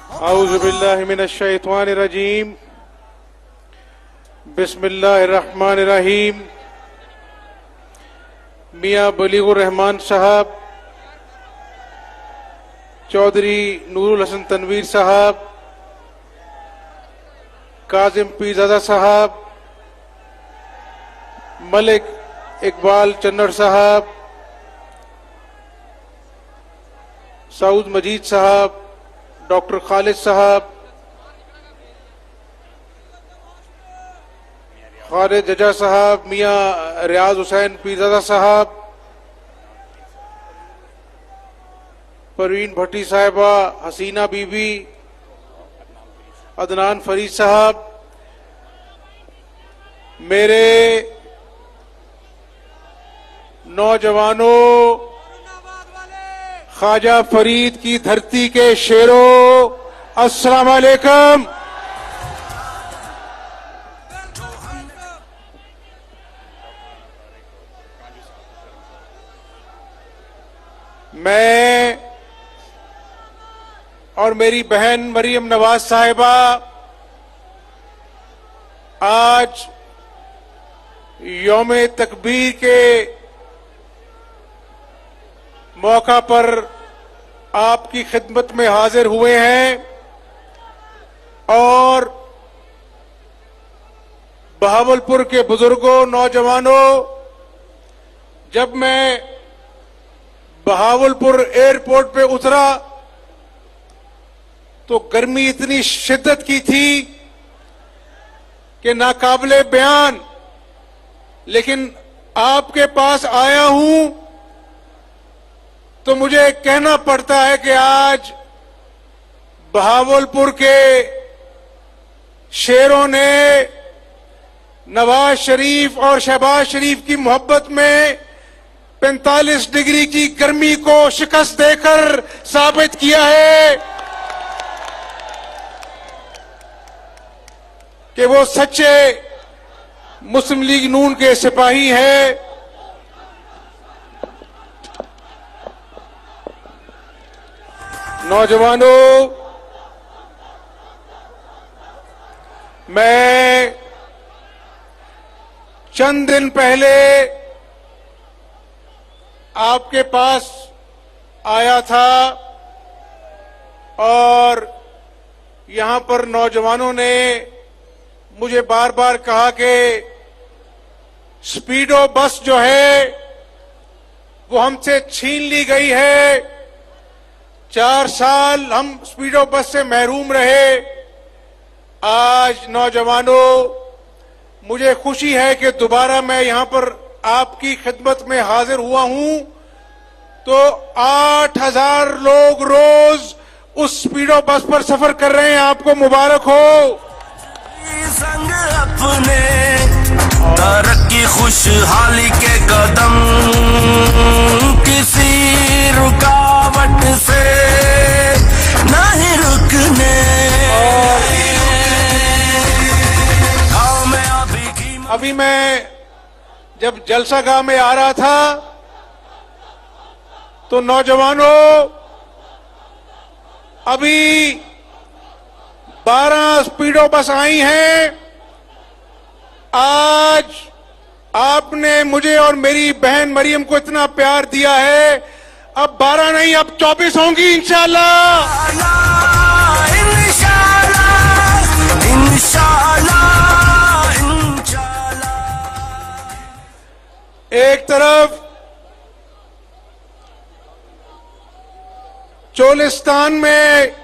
औज़ुबिल्लाहिमिनश्शैतानिर्रजीम बिस्मिल्लाहिर्रहमानिर्रहीम। मियां बलीगुर रहमान साहब, चौधरी नूरुल हसन तनवीर साहब, काजिम पीरजादा साहब, मलिक इकबाल चन्नड़ साहब, सऊद मजीद साहब, डॉक्टर खालिद साहब, खालिद जजा साहब, मियां रियाज हुसैन पीरजादा साहब, परवीन भट्टी साहिबा, हसीना बीबी, अदनान फरीद साहब, मेरे नौजवानों, ख्वाजा फरीद की धरती के शेरों, अस्सलाम वालेकुम। मैं और मेरी बहन मरियम नवाज साहिबा आज यौम तकबीर के मौका पर आपकी खिदमत में हाजिर हुए हैं और बहावलपुर के बुजुर्गों, नौजवानों, जब मैं बहावलपुर एयरपोर्ट पे उतरा तो गर्मी इतनी शिद्दत की थी कि नाकाबिले बयान, लेकिन आपके पास आया हूं तो मुझे कहना पड़ता है कि आज बहावलपुर के शेरों ने नवाज शरीफ और शहबाज शरीफ की मोहब्बत में 45 डिग्री की गर्मी को शिकस्त देकर साबित किया है कि वो सच्चे मुस्लिम लीग नून के सिपाही हैं। नौजवानों, मैं चंद दिन पहले आपके पास आया था और यहां पर नौजवानों ने मुझे बार बार कहा कि स्पीडो बस जो है वो हमसे छीन ली गई है। 4 साल हम स्पीडो बस से महरूम रहे। आज नौजवानों, मुझे खुशी है कि दोबारा मैं यहां पर आपकी खिदमत में हाजिर हुआ हूं। तो 8000 लोग रोज उस स्पीडो बस पर सफर कर रहे हैं। आपको मुबारक हो। संग अपने तरक्की खुशहाली के कदम किसी रुकावट से नहीं रुकने। अभी मैं जब जलसागाह में आ रहा था तो नौजवानों, अभी 12 स्पीडो बस आई हैं। आज आपने मुझे और मेरी बहन मरियम को इतना प्यार दिया है, अब 12 नहीं, अब 24 होंगी इंशाअल्लाह। एक तरफ चोलिस्तान में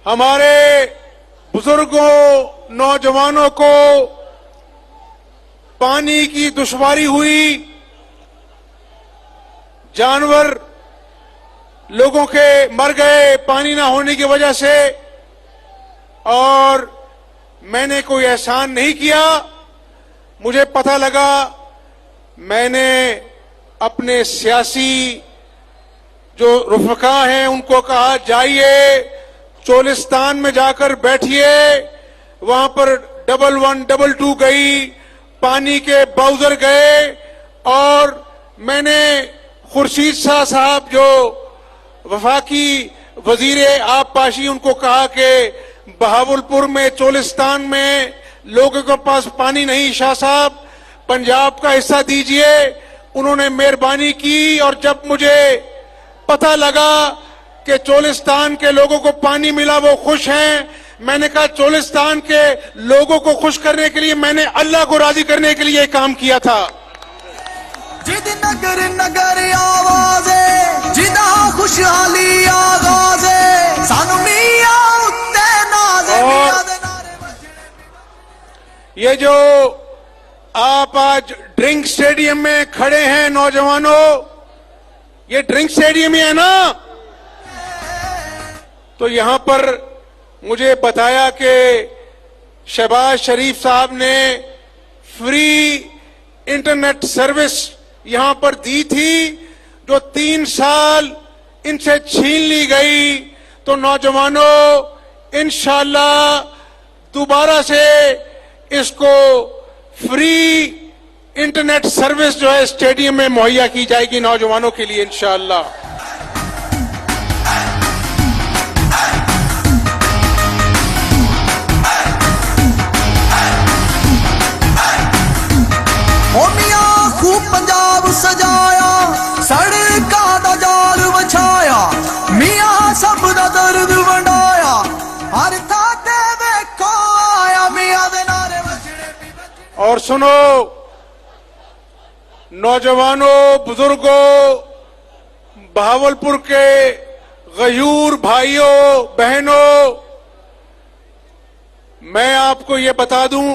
हमारे बुजुर्गों, नौजवानों को पानी की दुश्वारी हुई, जानवर लोगों के मर गए पानी ना होने की वजह से, और मैंने कोई एहसान नहीं किया। मुझे पता लगा, मैंने अपने सियासी जो रुफका हैं उनको कहा जाइए चोलिस्तान में जाकर बैठिए। वहां पर 11, 22 गई, पानी के बाउजर गए और मैंने खुर्शीद शाह साहब जो वफाकी वजीर आबपाशी उनको कहा कि बहावलपुर में चोलिस्तान में लोगों के पास पानी नहीं, शाह साहब पंजाब का हिस्सा दीजिए। उन्होंने मेहरबानी की और जब मुझे पता लगा कि चोलिस्तान के लोगों को पानी मिला, वो खुश हैं, मैंने कहा चोलिस्तान के लोगों को खुश करने के लिए मैंने अल्लाह को राजी करने के लिए काम किया था। जिद नगर नगर आवाज़े जिदा खुशहाली आगाज़े सानू मियां उत्ते नाज़े मियां दे नारे बजने। ये जो आप आज ड्रिंक स्टेडियम में खड़े हैं नौजवानों, ये ड्रिंक स्टेडियम ही है ना? तो यहां पर मुझे बताया कि शहबाज शरीफ साहब ने फ्री इंटरनेट सर्विस यहां पर दी थी, जो 3 साल इनसे छीन ली गई। तो नौजवानों इंशाअल्लाह दोबारा से इसको फ्री इंटरनेट सर्विस जो है स्टेडियम में मुहैया की जाएगी नौजवानों के लिए इंशाअल्लाह। खूब पंजाब सजाया सड़का दा जाल बछाया मियां सब दा दर्द वंडाया हर थाते वेखो आया मियां दे नारे बजने। और सुनो नौजवानों, बुजुर्गों, बहावलपुर के गयूर भाइयों बहनों, मैं आपको ये बता दूं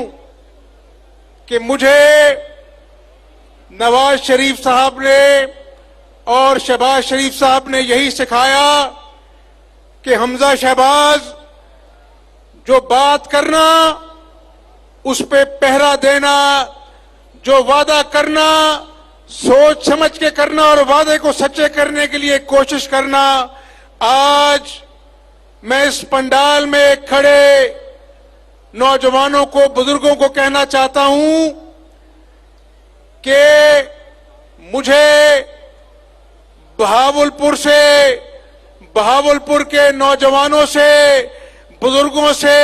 कि मुझे नवाज शरीफ साहब ने और शहबाज शरीफ साहब ने यही सिखाया कि हमजा शहबाज, जो बात करना उस पे पहरा देना, जो वादा करना सोच समझ के करना और वादे को सच्चे करने के लिए कोशिश करना। आज मैं इस पंडाल में खड़े नौजवानों को, बुजुर्गों को कहना चाहता हूं कि मुझे बहावलपुर से, बहावलपुर के नौजवानों से, बुजुर्गों से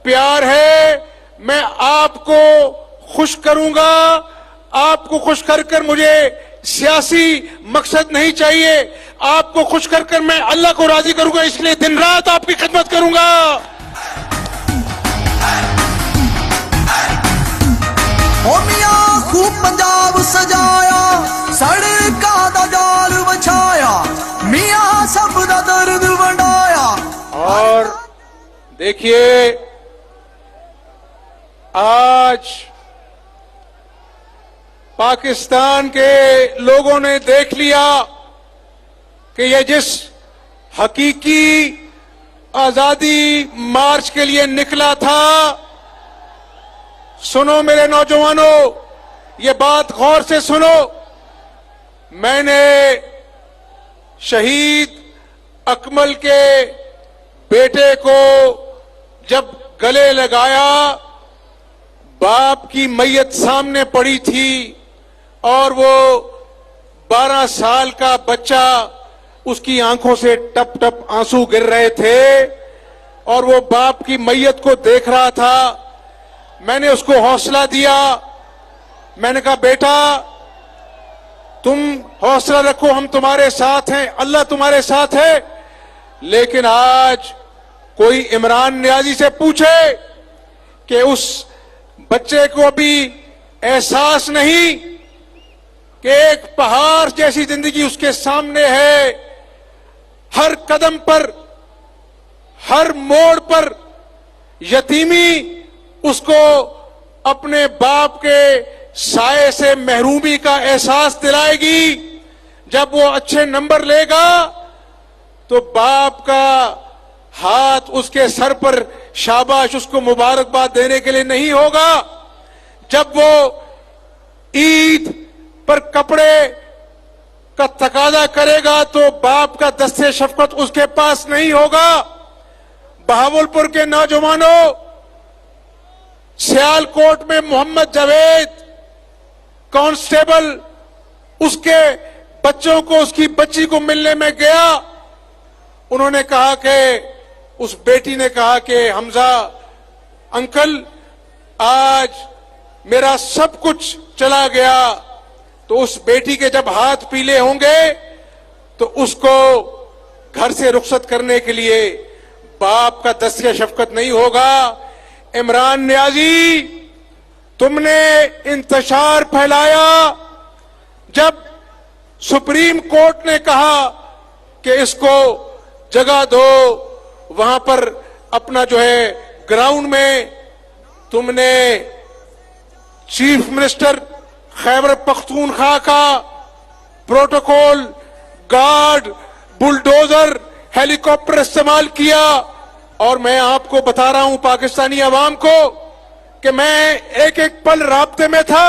प्यार है। मैं आपको खुश करूंगा, आपको खुश कर मुझे सियासी मकसद नहीं चाहिए, आपको खुश कर मैं अल्लाह को राजी करूंगा, इसलिए दिन रात आपकी खिदमत करूंगा। ओ मियां खूब पंजाब सजाया सड़का दा जाल बछाया मियां सब दा दर्द वंडाया। और देखिए आज पाकिस्तान के लोगों ने देख लिया कि ये जिस हकीकी आजादी मार्च के लिए निकला था, सुनो मेरे नौजवानों, ये बात गौर से सुनो। मैंने शहीद अकमल के बेटे को जब गले लगाया, बाप की मैयत सामने पड़ी थी और वो 12 साल का बच्चा, उसकी आंखों से टप टप आंसू गिर रहे थे और वो बाप की मैयत को देख रहा था। मैंने उसको हौसला दिया, मैंने कहा बेटा तुम हौसला रखो, हम तुम्हारे साथ हैं, अल्लाह तुम्हारे साथ है। लेकिन आज कोई इमरान नियाजी से पूछे कि उस बच्चे को अभी एहसास नहीं कि एक पहाड़ जैसी जिंदगी उसके सामने है, हर कदम पर, हर मोड़ पर यतीमी उसको अपने बाप के साए से महरूमी का एहसास दिलाएगी। जब वो अच्छे नंबर लेगा तो बाप का हाथ उसके सर पर शाबाश, उसको मुबारकबाद देने के लिए नहीं होगा। जब वो ईद पर कपड़े का तकाजा करेगा तो बाप का दस्ते शफकत उसके पास नहीं होगा। बहावलपुर के नौजवानों, सियालकोट में मोहम्मद जावेद कांस्टेबल उसके बच्चों को, उसकी बच्ची को मिलने में गया उन्होंने कहा कि उस बेटी ने कहा कि हमजा अंकल आज मेरा सब कुछ चला गया। तो उस बेटी के जब हाथ पीले होंगे तो उसको घर से रुखसत करने के लिए बाप का दस्या शफकत नहीं होगा। इमरान नियाजी, तुमने इंतशार फैलाया जब सुप्रीम कोर्ट ने कहा कि इसको जगह दो, वहां पर अपना जो है ग्राउंड में तुमने चीफ मिनिस्टर खैबर पख्तूनख्वा का प्रोटोकॉल, गार्ड, बुलडोजर, हेलीकॉप्टर इस्तेमाल किया। और मैं आपको बता रहा हूं पाकिस्तानी अवाम को कि मैं एक एक पल राब्ते में था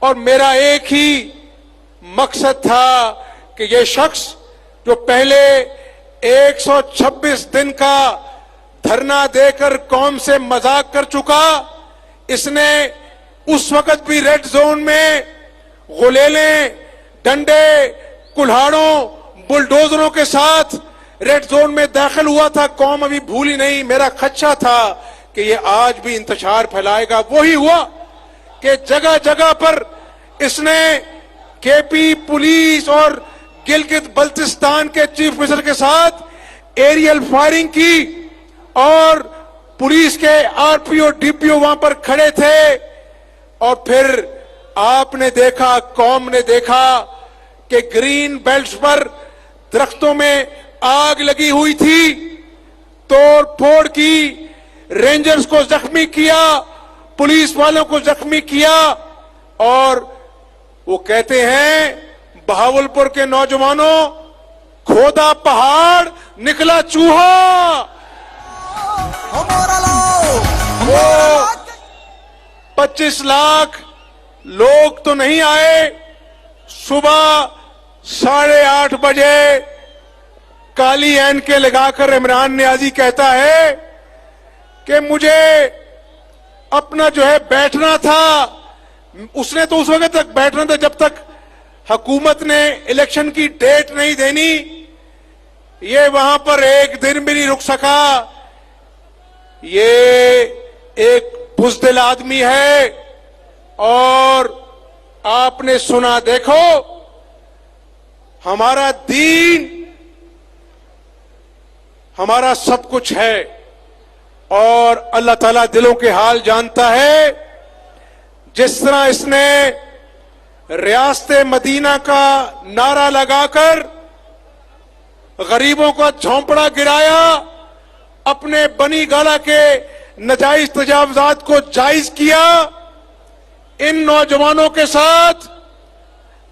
और मेरा एक ही मकसद था कि ये शख्स जो पहले 126 दिन का धरना देकर कौम से मजाक कर चुका, इसने उस वक्त भी रेड जोन में गुलेलें, डंडे, कुल्हाड़ों, बुलडोजरों के साथ रेड जोन में दाखिल हुआ था। कौम अभी भूली नहीं। मेरा खदशा था कि ये आज भी इंतशार फैलाएगा। वही हुआ कि जगह जगह पर इसने केपी पुलिस और गिलगित बल्तिस्तान के चीफ मिनिस्टर के साथ एरियल फायरिंग की और पुलिस के आरपीओ, डीपीओ वहां पर खड़े थे। और फिर आपने देखा, कौम ने देखा कि ग्रीन बेल्ट्स पर दरख्तों में आग लगी हुई थी, तोड़ फोड़ की, रेंजर्स को जख्मी किया, पुलिस वालों को जख्मी किया। और वो कहते हैं बहावलपुर के नौजवानों, खोदा पहाड़ निकला चूहा। वो 25 लाख लोग तो नहीं आए। सुबह 8:30 बजे काली ऐनकें लगाकर इमरान नियाजी कहता है कि मुझे अपना जो है बैठना था। उसने तो उस वक्त तक बैठना था जब तक हुकूमत ने इलेक्शन की डेट नहीं देनी। ये वहां पर एक दिन भी नहीं रुक सका। ये एक बुज़दिल आदमी है। और आपने सुना, देखो हमारा दीन हमारा सब कुछ है और अल्लाह ताला दिलों के हाल जानता है। जिस तरह इसने रियासत मदीना का नारा लगाकर गरीबों का झोंपड़ा गिराया, अपने बनी गाला के नाजायज तजावुजात को जायज किया, इन नौजवानों के साथ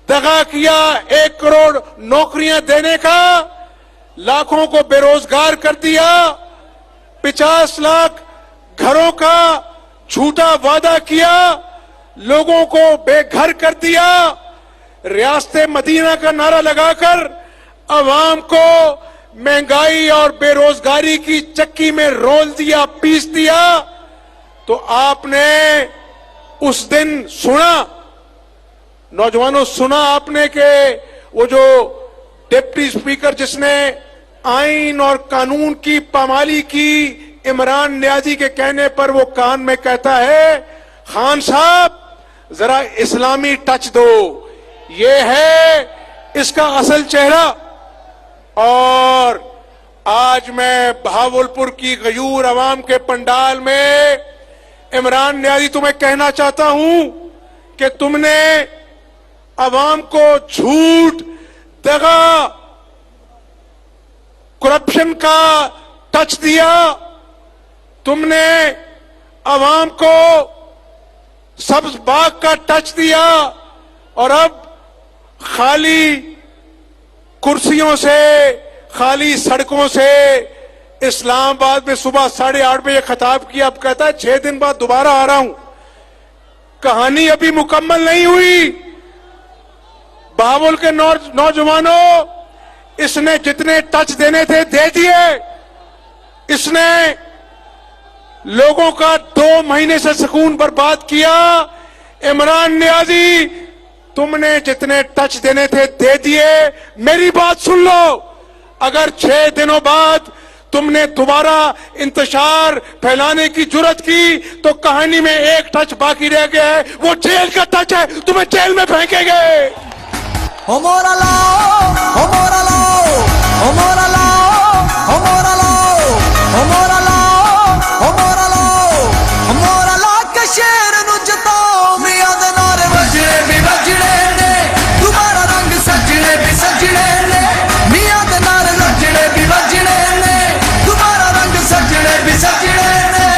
दगा किया, 1 करोड़ नौकरियां देने का, लाखों को बेरोजगार कर दिया, 50 लाख घरों का झूठा वादा किया, लोगों को बेघर कर दिया, रियासत मदीना का नारा लगाकर अवाम को महंगाई और बेरोजगारी की चक्की में रोल दिया, पीस दिया। तो आपने उस दिन सुना, नौजवानों सुना आपने कि वो जो डिप्टी स्पीकर जिसने आइन और कानून की पामाली की, इमरान नियाजी के कहने पर वो कान में कहता है, खान साहब जरा इस्लामी टच दो, ये है इसका असल चेहरा। और आज मैं बहावलपुर की गयूर अवाम के पंडाल में इमरान नियाजी तुम्हें कहना चाहता हूं कि तुमने अवाम को झूठ, दगा, करप्शन का टच दिया, तुमने अवाम को सब्ज बाग का टच दिया और अब खाली कुर्सियों से, खाली सड़कों से इस्लामाबाद में सुबह 8:30 बजे खिताब किया। अब कहता है 6 दिन बाद दोबारा आ रहा हूं। कहानी अभी मुकम्मल नहीं हुई। बहावल के नौजवानों, इसने जितने टच देने थे दे दिए। इसने लोगों का 2 महीने से सुकून बर्बाद किया। इमरान नियाजी, तुमने जितने टच देने थे दे दिए। मेरी बात सुन लो, अगर 6 दिनों बाद तुमने दोबारा इंतशार फैलाने की जुर्रत की तो कहानी में एक टच बाकी रह गया है, वो जेल का टच है, तुम्हें जेल में फेंकेंगे। ओ मोरा लाओ, ओ मोरा लाओ, ओ मोरा लाओ, ओ मोरा लाओ, ओ मोरा लाओ, ओ मोरा लाओ, ओ मोरा ला के शेर नु जताओ, मियां दे नारे वजने भी वजने ने, तुम्हारा रंग सजने भी सजने ने, मियां दे नारे वजने भी वजने ने, तुम्हारा रंग सजने भी सजने ने।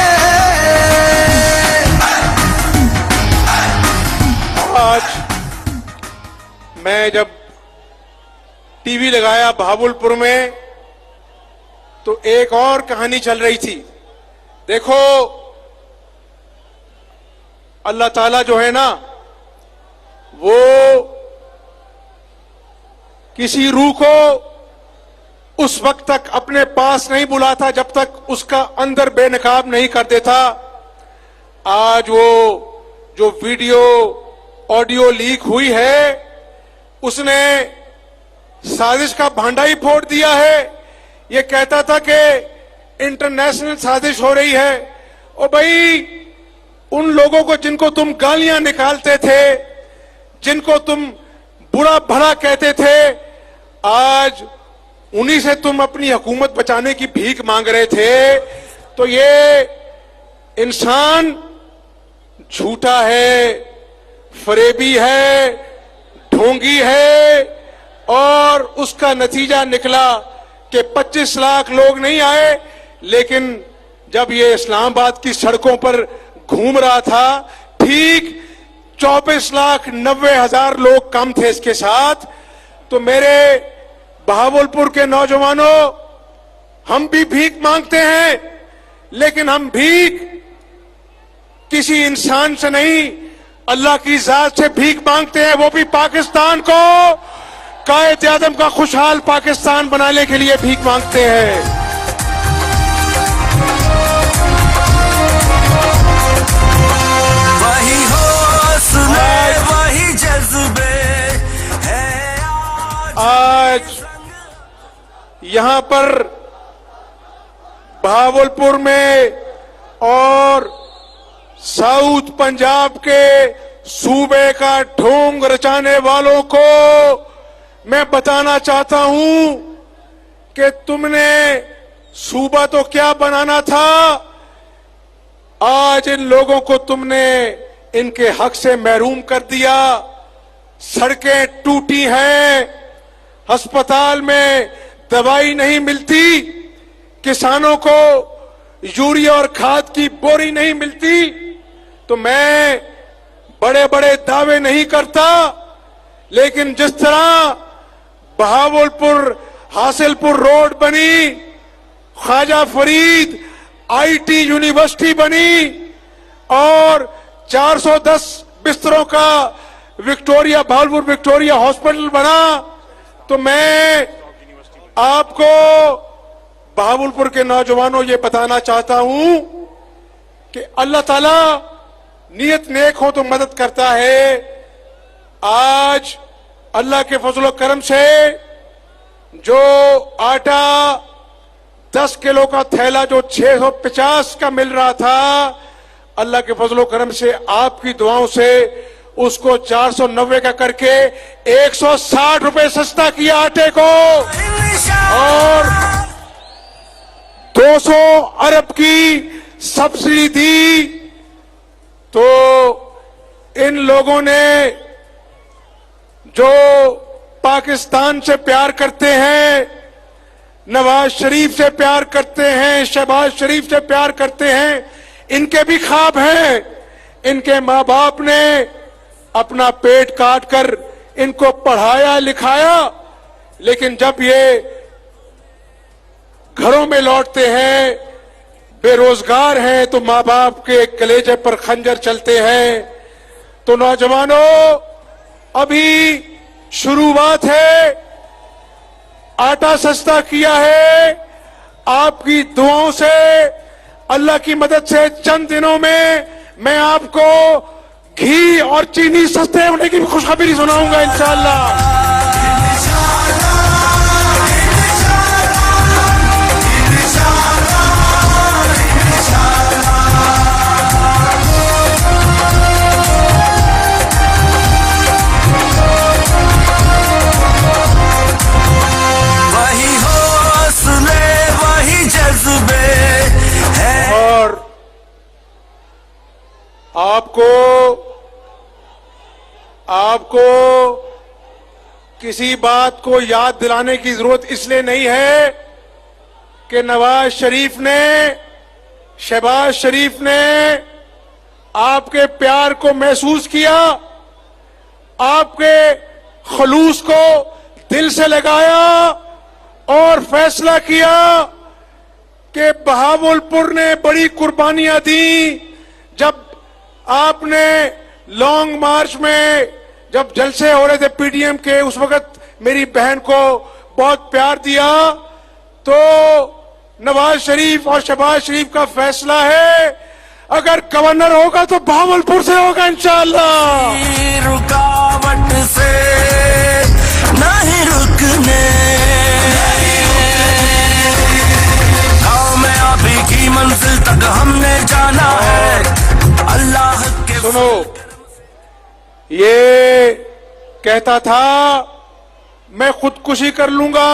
आज मैं जब टीवी लगाया बहावलपुर में तो एक और कहानी चल रही थी। देखो, अल्लाह ताला जो है ना, वो किसी रूह को उस वक्त तक अपने पास नहीं बुलाता जब तक उसका अंदर बेनकाब नहीं कर देता। आज वो जो वीडियो ऑडियो लीक हुई है, उसने साजिश का भांडा ही फोड़ दिया है। ये कहता था कि इंटरनेशनल साजिश हो रही है। ओ भाई, उन लोगों को जिनको तुम गालियां निकालते थे, जिनको तुम बुरा भला कहते थे, आज उन्हीं से तुम अपनी हुकूमत बचाने की भीख मांग रहे थे। तो ये इंसान झूठा है, फरेबी है, ढोंगी है, और उसका नतीजा निकला कि 25 लाख लोग नहीं आए, लेकिन जब ये इस्लामाबाद की सड़कों पर घूम रहा था, ठीक 24,90,000 लोग कम थे इसके साथ। तो मेरे बहावलपुर के नौजवानों, हम भी भीख मांगते हैं, लेकिन हम भीख किसी इंसान से नहीं, अल्लाह की जात से भीख मांगते हैं, वो भी पाकिस्तान को कायद आदम का खुशहाल पाकिस्तान बनाने के लिए भीख मांगते हैं। वही हौसले, वही जज्बे है आज यहां पर बहावलपुर में और साउथ पंजाब के सूबे का ढोंग रचाने वालों को मैं बताना चाहता हूं कि तुमने सूबा तो क्या बनाना था, आज इन लोगों को तुमने इनके हक से महरूम कर दिया। सड़कें टूटी हैं, अस्पताल में दवाई नहीं मिलती, किसानों को यूरिया और खाद की बोरी नहीं मिलती। तो मैं बड़े बड़े दावे नहीं करता, लेकिन जिस तरह बहावलपुर हासिलपुर रोड बनी, ख्वाजा फरीद आईटी यूनिवर्सिटी बनी और 410 बिस्तरों का विक्टोरिया बहावलपुर विक्टोरिया हॉस्पिटल बना, तो मैं आपको बहावलपुर के नौजवानों ये बताना चाहता हूं कि अल्लाह ताला नियत नेक हो तो मदद करता है। आज अल्लाह के फजल करम से जो आटा 10 किलो का थैला जो 650 का मिल रहा था, अल्लाह के फजल करम से आपकी दुआओं से उसको 490 का करके 160 रुपए सस्ता किया आटे को, और 200 अरब की सब्सिडी दी। तो इन लोगों ने जो पाकिस्तान से प्यार करते हैं, नवाज शरीफ से प्यार करते हैं, शहबाज शरीफ से प्यार करते हैं, इनके भी ख्वाब हैं। इनके माँ बाप ने अपना पेट काट कर इनको पढ़ाया लिखाया, लेकिन जब ये घरों में लौटते हैं, बेरोजगार हैं, तो माँ बाप के कलेजे पर खंजर चलते हैं। तो नौजवानों, अभी शुरुआत है, आटा सस्ता किया है, आपकी दुआओं से, अल्लाह की मदद से चंद दिनों में मैं आपको घी और चीनी सस्ते होने की भी खुशखबरी सुनाऊंगा इंशाअल्लाह। आपको किसी बात को याद दिलाने की जरूरत इसलिए नहीं है कि नवाज शरीफ ने, शहबाज शरीफ ने आपके प्यार को महसूस किया, आपके खलूस को दिल से लगाया और फैसला किया कि बहावलपुर ने बड़ी कुर्बानियां दी। जब आपने लॉन्ग मार्च में जब जलसे हो रहे थे पीडीएम के, उस वक्त मेरी बहन को बहुत प्यार दिया। तो नवाज शरीफ और शहबाज शरीफ का फैसला है, अगर गवर्नर होगा तो बहावलपुर से होगा इंशाअल्लाह। रुकावट से नहीं रुकने, गाँव में अभी की मंजिल तक हमने जाना है। अल्लाह के सुनो, ये कहता था मैं खुदकुशी कर लूंगा,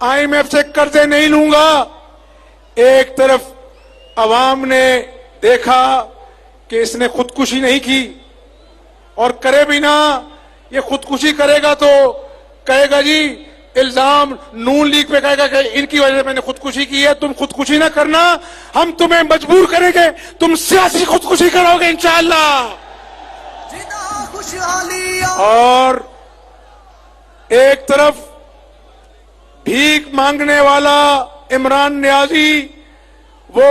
आईएमएफ से कर्जे नहीं लूंगा। एक तरफ अवाम ने देखा कि इसने खुदकुशी नहीं की और करे भी ना, ये खुदकुशी करेगा तो कहेगा जी, इल्जाम नून लीग पे कहेगा कि इनकी वजह से मैंने खुदकुशी की है। तुम खुदकुशी ना करना, हम तुम्हें मजबूर करेंगे, तुम सियासी खुदकुशी करोगे इंशाअल्लाह। और एक तरफ भीख मांगने वाला इमरान नियाजी, वो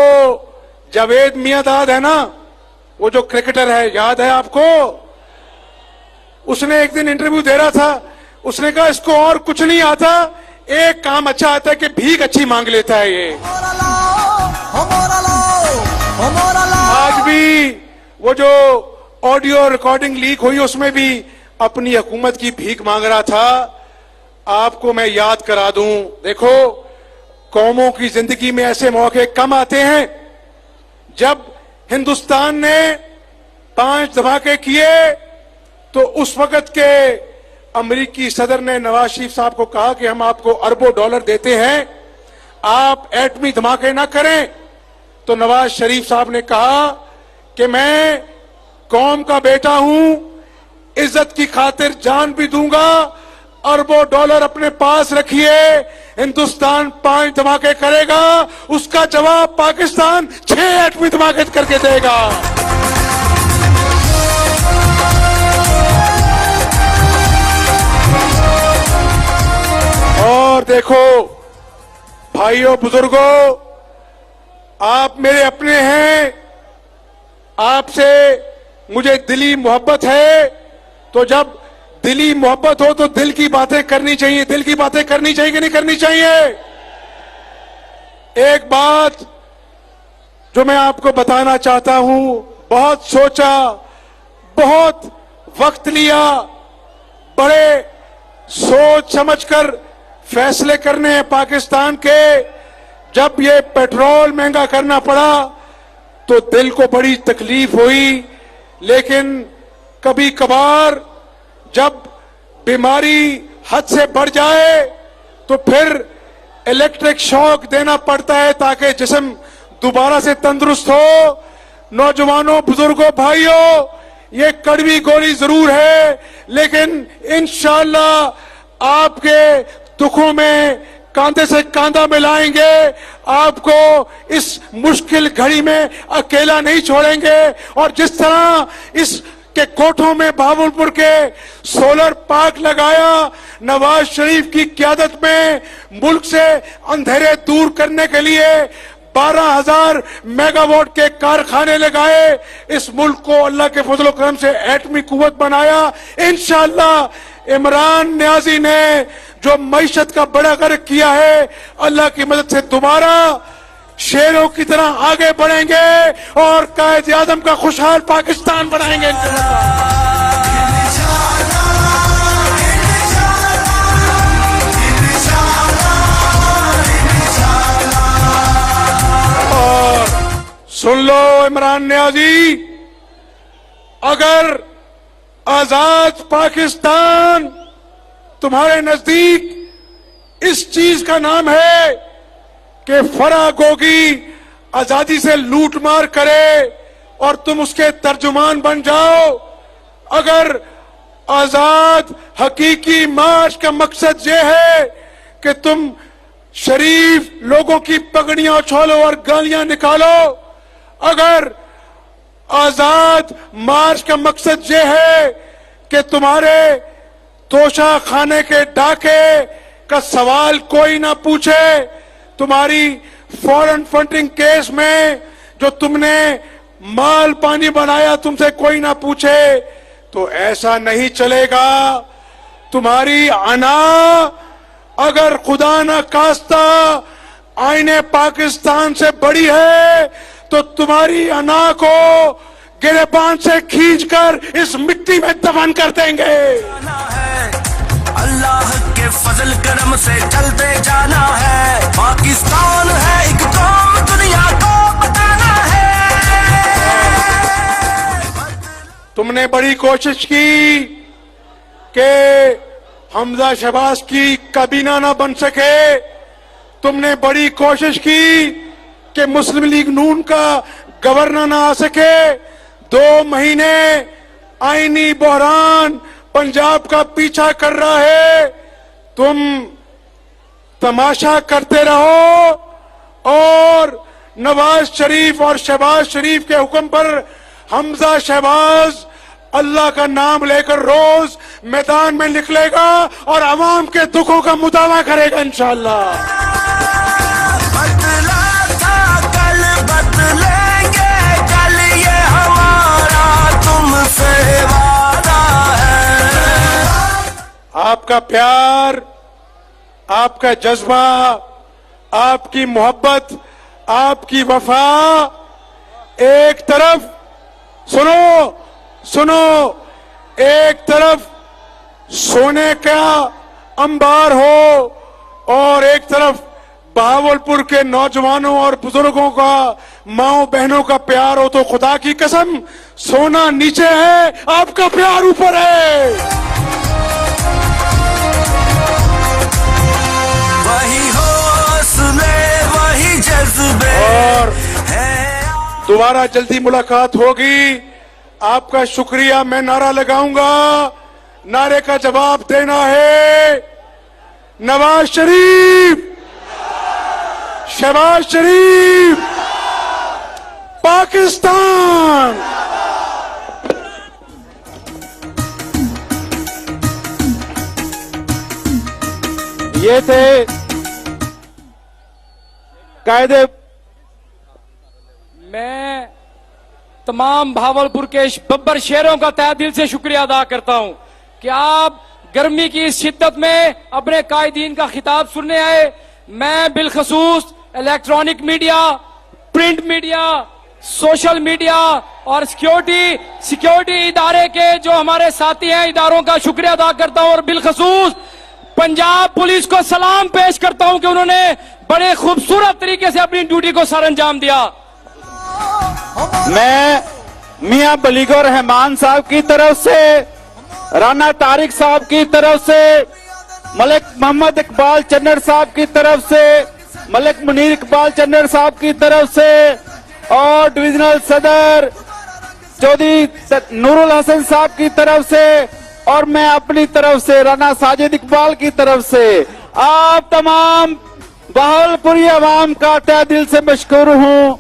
जावेद मियांदाद है ना, वो जो क्रिकेटर है, याद है आपको? उसने एक दिन इंटरव्यू दे रहा था, उसने कहा इसको और कुछ नहीं आता, एक काम अच्छा आता है कि भीख अच्छी मांग लेता है ये। आज भी वो जो ऑडियो रिकॉर्डिंग लीक हुई उसमें भी अपनी हुकूमत की भीख मांग रहा था। आपको मैं याद करा दूं, देखो कौमों की जिंदगी में ऐसे मौके कम आते हैं। जब हिंदुस्तान ने 5 धमाके किए तो उस वक्त के अमेरिकी सदर ने नवाज शरीफ साहब को कहा कि हम आपको अरबों डॉलर देते हैं, आप एटमी धमाके ना करें। तो नवाज शरीफ साहब ने कहा कि मैं कौम का बेटा हूं, इज्जत की खातिर जान भी दूंगा, अरबों डॉलर अपने पास रखिए, हिंदुस्तान 5 धमाके करेगा, उसका जवाब पाकिस्तान 6 एटमी धमाके करके देगा। और देखो भाइयों बुजुर्गों, आप मेरे अपने हैं, आपसे मुझे दिली मोहब्बत है। तो जब दिली मोहब्बत हो तो दिल की बातें करनी चाहिए, दिल की बातें करनी चाहिए कि नहीं करनी चाहिए? एक बात जो मैं आपको बताना चाहता हूं, बहुत सोचा, बहुत वक्त लिया, बड़े सोच समझकर फैसले करने हैं पाकिस्तान के। जब ये पेट्रोल महंगा करना पड़ा तो दिल को बड़ी तकलीफ हुई, लेकिन कभी कभार जब बीमारी हद से बढ़ जाए तो फिर इलेक्ट्रिक शॉक देना पड़ता है ताकि जिस्म दोबारा से तंदुरुस्त हो। नौजवानों, बुजुर्गों, भाइयों, ये कड़वी गोली जरूर है, लेकिन इंशाअल्लाह आपके दुखों में कांधे से कांधा मिलाएंगे, आपको इस मुश्किल घड़ी में अकेला नहीं छोड़ेंगे। और जिस तरह इस के कोठों में बहावलपुर के सोलर पार्क लगाया, नवाज शरीफ की क़यादत में मुल्क से अंधेरे दूर करने के लिए 12,000 मेगावाट के कारखाने लगाए, इस मुल्क को अल्लाह के फजल करम से एटमी कुव्वत बनाया। इंशाअल्लाह इमरान नियाजी ने जो मईशत का बड़ा गर्क किया है, अल्लाह की मदद से दोबारा शेरों की तरह आगे बढ़ेंगे और कायद आजम का खुशहाल पाकिस्तान बनाएंगे। और सुन लो इमरान नियाजी, अगर आजाद पाकिस्तान तुम्हारे नजदीक इस चीज का नाम है कि फराह गोगी आजादी से लूट मार करे और तुम उसके तर्जुमान बन जाओ, अगर आजाद हकीकी मार्च का मकसद ये है कि तुम शरीफ लोगों की पगड़ियां उछालो और गालियां निकालो, अगर आजाद मार्च का मकसद ये है कि तुम्हारे तोशा खाने के डाके का सवाल कोई ना पूछे, तुम्हारी फॉरेन फंडिंग केस में जो तुमने माल पानी बनाया तुमसे कोई ना पूछे, तो ऐसा नहीं चलेगा। तुम्हारी अना अगर खुदा न खास्ता आईने पाकिस्तान से बड़ी है तो तुम्हारी अना को गिरेबान से खींचकर इस मिट्टी में दफन कर देंगे। अल्लाह के फजल करम से चलते जाना है, पाकिस्तान है एक कौम दुनिया को बताना है। तुमने बड़ी कोशिश की कि हमजा शहबाज की काबीना ना बन सके, तुमने बड़ी कोशिश की कि मुस्लिम लीग नून का गवर्नर ना आ सके। 2 महीने आईनी बहरान पंजाब का पीछा कर रहा है, तुम तमाशा करते रहो और नवाज शरीफ और शहबाज शरीफ के हुक्म पर हमजा शहबाज अल्लाह का नाम लेकर रोज मैदान में निकलेगा और अवाम के दुखों का मुदावा करेगा इंशाअल्लाह। बदला था कल बदलेंगे कल, ये हमारा तुमसे वादा है। आपका प्यार, आपका जज्बा, आपकी मोहब्बत, आपकी वफा एक तरफ सुनो, एक तरफ सोने का अंबार हो और एक तरफ बहावलपुर के नौजवानों और बुजुर्गों का, माओ बहनों का प्यार हो, तो खुदा की कसम सोना नीचे है, आपका प्यार ऊपर है। वही हौसले वही जज्बे और दोबारा जल्दी मुलाकात होगी। आपका शुक्रिया। मैं नारा लगाऊंगा, नारे का जवाब देना है नवाज शरीफ, शहबाज शरीफ, पाकिस्तान। ये थे कायदे। मैं तमाम भावलपुर के बब्बर शेरों का तहे दिल से शुक्रिया अदा करता हूं कि आप गर्मी की इस शिद्दत में अपने कायदीन का खिताब सुनने आए। मैं बिलखसूस electronic media, print media, social media और सिक्योरिटी इदारे के जो हमारे साथी हैं, इदारों का शुक्रिया अदा करता हूं और बिलखसूस पंजाब पुलिस को सलाम पेश करता हूं कि उन्होंने बड़े खूबसूरत तरीके से अपनी ड्यूटी को सर अंजाम दिया। मैं मियां बलीगो रहमान साहब की तरफ से, राना तारिक साहब की तरफ से, मलिक मोहम्मद इकबाल चन्नर साहब की तरफ से, मलिक मुनीर इकबाल चन्नर साहब की तरफ से और डिविजनल सदर चौधरी नूरुल हसन साहब की तरफ से और मैं अपनी तरफ से राना साजिद इकबाल की तरफ से आप तमाम बहावलपुरी अवाम का तहे दिल से मशकूर हूं।